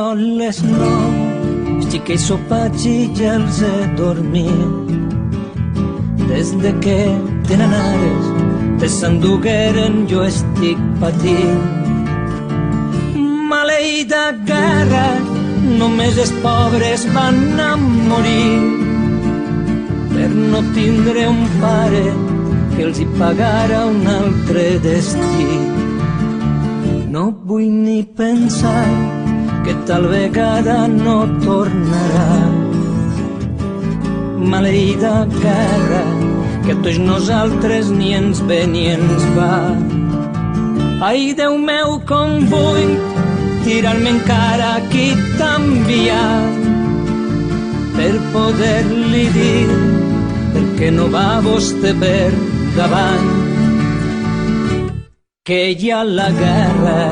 les 9 estic i sopats i ja els he dormit. Des de que tenen ares, de s'endugueren jo estic patint. Maleïda guerra, només els pobres van a morir per no tindre un pare que els hi pagara un altre destí. No vull ni pensar que tal vegada no tornarà. Maleïda guerra, que a tots nosaltres ni ens ve ni ens va. Ai, Déu meu, com vull tirar-me encara qui t'ha enviat per poder-li dir per què no va vostè per davant, que ja la guerra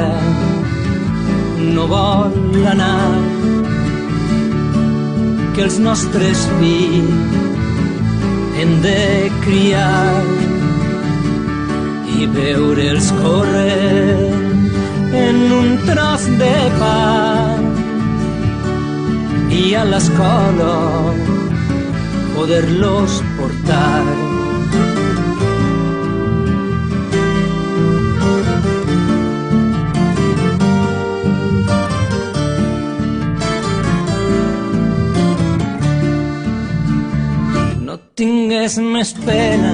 no vol anar, que els nostres fills hem de criar i veure'ls córrer en un tros de pa i a l'escola poder-los portar. No tingues més pena,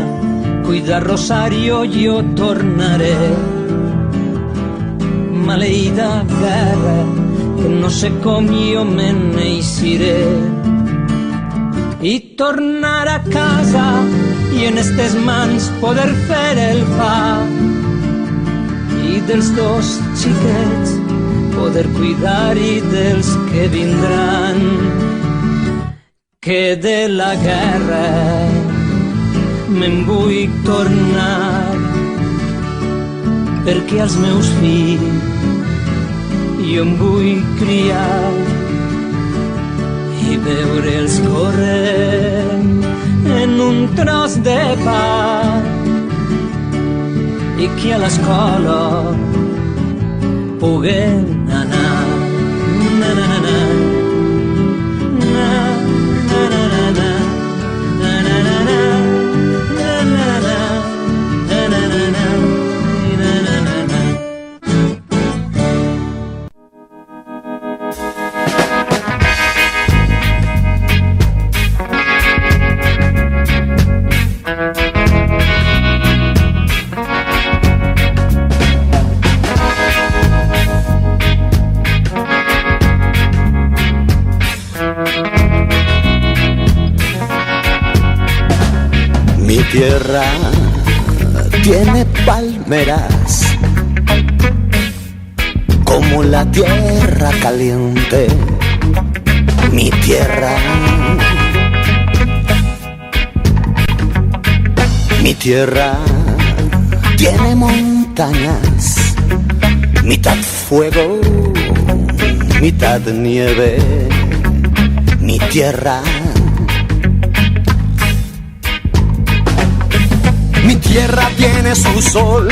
cuida Rosario, jo tornaré. Maleïda guerra, que no sé com jo me n'eixiré i tornar a casa i en estes mans poder fer el pa i dels dos xiquets poder cuidar i dels que vindran, que de la guerra me'n vull tornar perquè als meus fills jo em vull criar i veure'ls córrer en un tros de pa i que a l'escola puguen anar. Na, na, na, na. Na, na, na, na, na. Na, na, na, na. Na, na, na. Na, na, na, na. Na, na, na, na. Mi tierra tiene palmeras como la tierra caliente. Mi tierra tiene montañas, mitad fuego, mitad nieve. Mi tierra tiene su sol,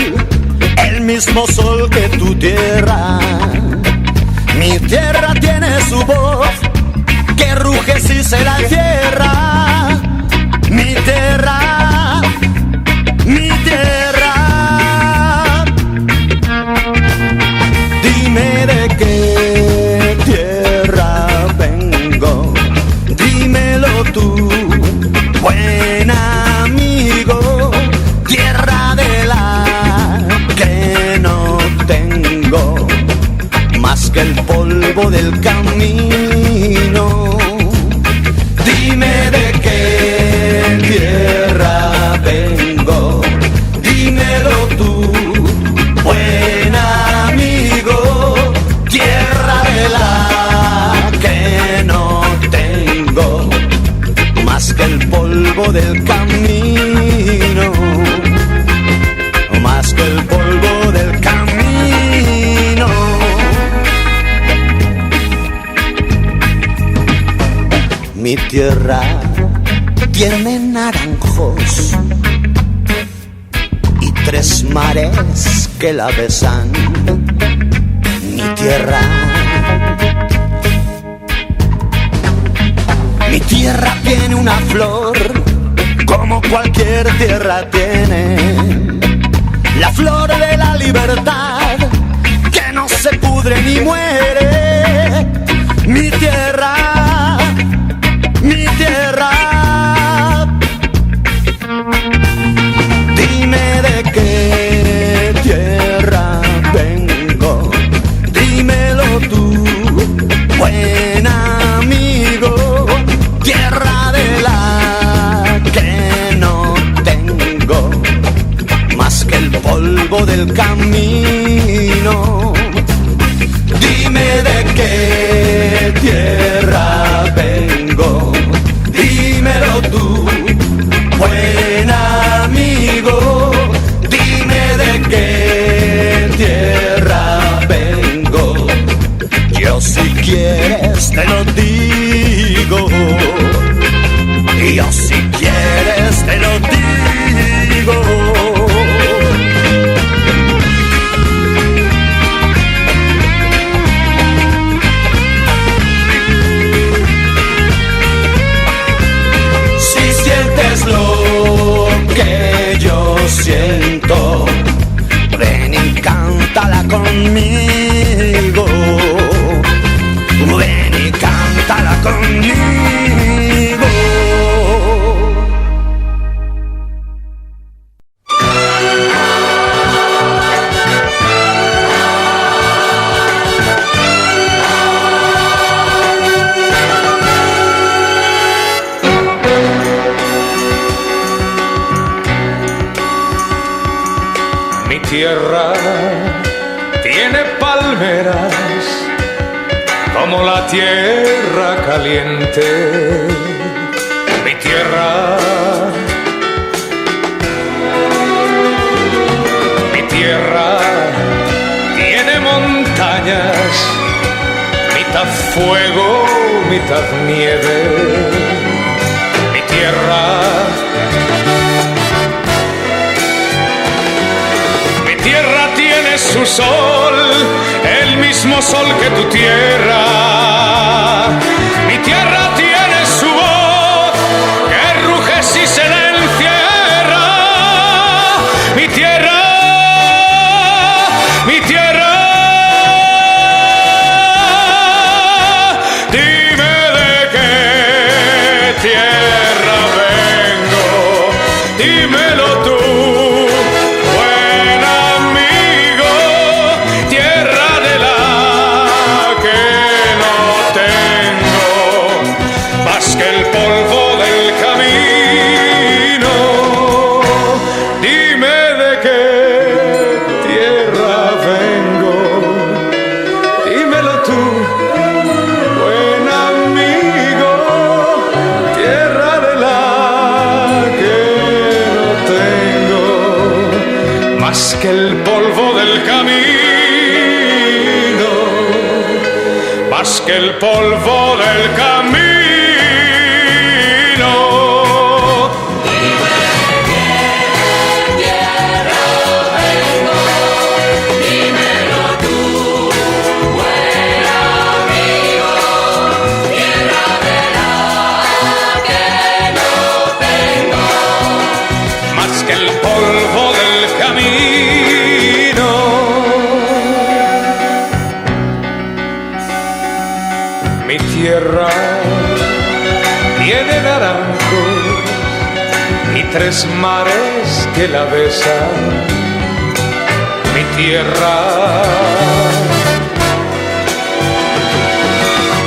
el mismo sol que tu tierra. Mi tierra tiene su voz, que ruge si se la encierra. Mi tierra, mi tierra. Dime de qué tierra vengo, dímelo tú, buen amigo. Tierra de la que no tengo más que el polvo del camino. Dime de qué tierra vengo, dímelo tú, buen amigo. Tierra de la que no tengo más que el polvo del camino, más que el polvo del camino. Mi tierra tiene naranjos y 3 mares que la besan. Mi tierra flor como cualquier tierra tiene. La flor de la libertad que no se pudre ni muere. Mi tierra, mi tierra. Dime de qué tierra vengo, dímelo tú, buen amigo. Tierra de la que no tengo más que el polvo del camino. Dime de qué tierra vengo, dímelo tú, buen amigo. Dime de qué tierra vengo, yo si quieres te lo digo, y yo si quieres te lo digo. Lo que yo siento, ven y cántala conmigo, ven y cántala conmigo. Tierra tiene palmeras como la tierra caliente. Mi tierra, mi tierra tiene montañas, mitad fuego, mitad nieve. Mi tierra tiene su sol, el mismo sol que tu tierra. Mi tierra tiene su voz, que ruge si se la encierra. Mi tierra, mi tierra. Dime de qué tierra vengo, dímelo tú. Que el polvo del camino, más que el polvo del camino. Dime de qué tierra vengo, dímelo tú, buen amigo. Tierra de la que no tengo Más que el polvo del camino. Mi tierra tiene naranjos y 3 mares que la besan. Mi tierra,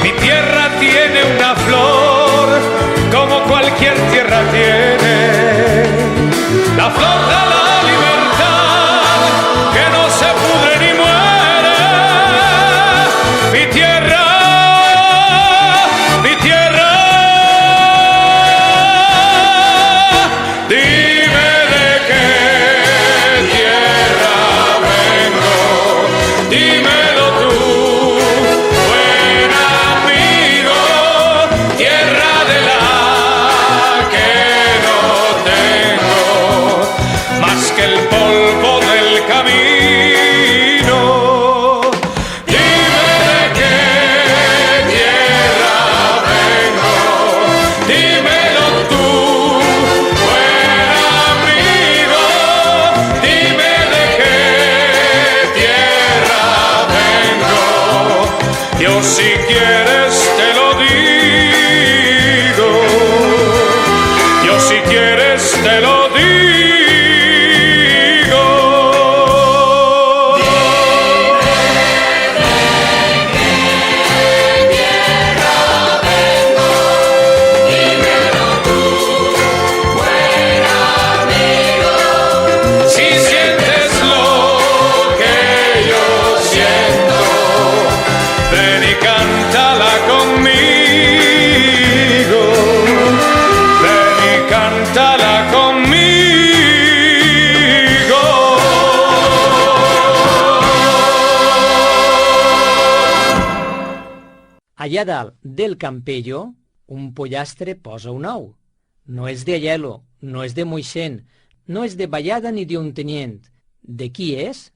mi tierra tiene una flor como cualquier tierra tiene, la flor de la libertad que no se pudre ni muere. Mi tierra, mi tierra. Dime de qué tierra vengo, dímelo tú, buen amigo. Tierra de la que no tengo quieres te lo digo, yo si quieres te lo digo. Allà dalt del Campello, un pollastre posa un ou. No és de Aielo, no és de Moixent, no és de Vallada ni d'un tenient. De qui és?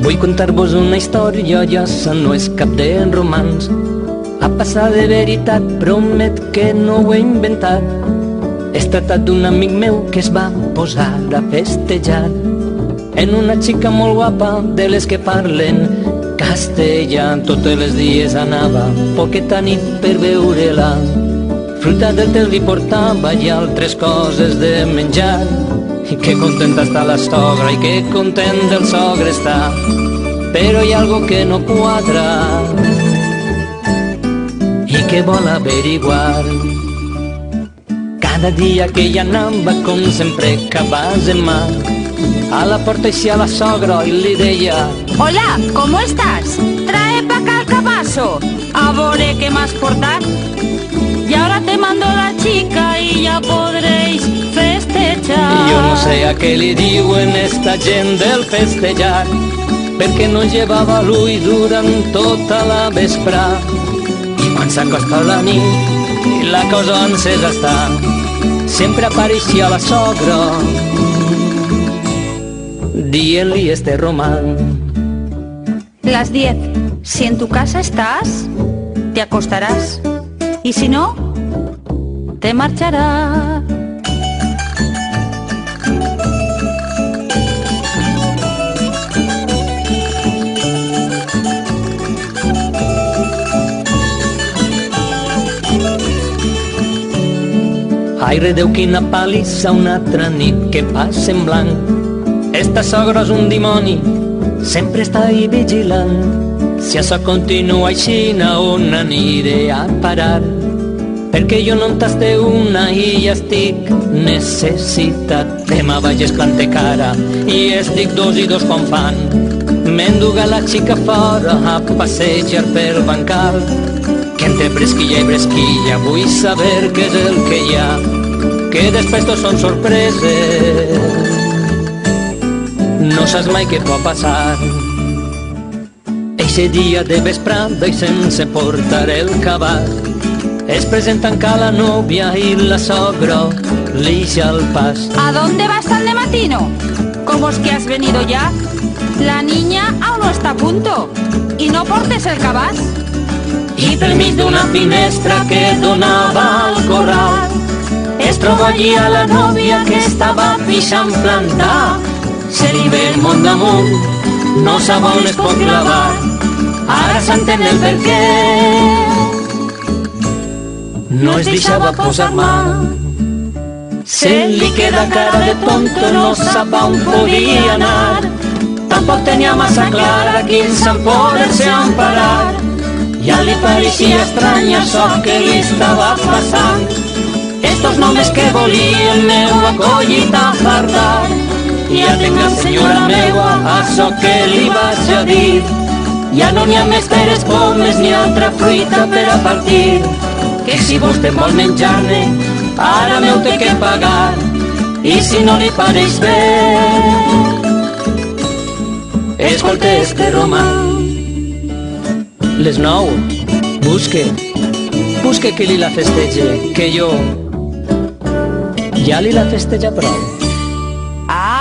Vull contar-vos una història llosa, no és cap de romans. Ha passat de veritat, promet que no ho he inventat. Es tracta d'un amic meu que es va posar a festejar en una xica molt guapa, de les que parlen castellà. Tots els dies anava poqueta nit per veure-la. Fruita del tel li portava i altres coses de menjar. I que contenta està la sogra i que content el sogre està. Però hi ha algo que no quadra i que vol averiguar. Cada dia que ella anava, com sempre, cabàs en mà, a la porta eixia la sogra i li deia: Hola, ¿cómo estás? Trae pa' acá el capazo, a ver qué me has portado. Y ahora te mando la chica y ya podréis festejar. I jo no sé a què li diuen esta gent del festejar, perquè no llevava l'ull durant tota la vesprà. I quan s'acosta la nit i la cosa encesa està, sempre apareixia la sogra dient-li este román. Las 10. Si en tu casa estás, te acostarás. Y si no, te marcharás. Ai, redeu quina pallissa una altra nit que passa en blanc. Esta sogra és un dimoni, sempre està ahí vigilant. Si això continua així, on aniré a parar? Perquè jo no en taste una i ja estic necessitat. Demà vaig esplantar cara i estic 2 i 2 com fan. M'enduga la xica fora a passejar pel bancal, que entre bresquilla i bresquilla vull saber què és el que hi ha, que després tot són sorpreses. No saps mai què pot passar. Eixe dia de vesprada i sense portar el cavall, es presenten ca la novia y la sogra li echa el pas. ¿A dónde vas tan de matino? ¿Cómo es que has venido ya? La niña aún no está a punto. Y no portes el cabàs. I pel mig d'una finestra que donava al corral, es troba allí a la novia que estava pixant plantar. Se li ve el món damunt, no sap on es pot clavar. Ara s'entén el per què no es deixava posar mà. Se li queda cara de tonto, no sap on podia anar. Tampoc tenia massa clara quins en poder-se emparar. Ja li pareixia estrany això que li estava passant. Estos nomes que volien meua collita fardar. Ja tenga, senyora meua, això que li vaig a dir. Ja no n'hi ha més peres, pomes ni altra fruita per a partir. Que si vostè vol menjar-ne, ara m'heu de que pagar. I si no li pareix bé, escolta este romà. Les 9, busque que li la festege, que jo ja li la festeja prou. Ah,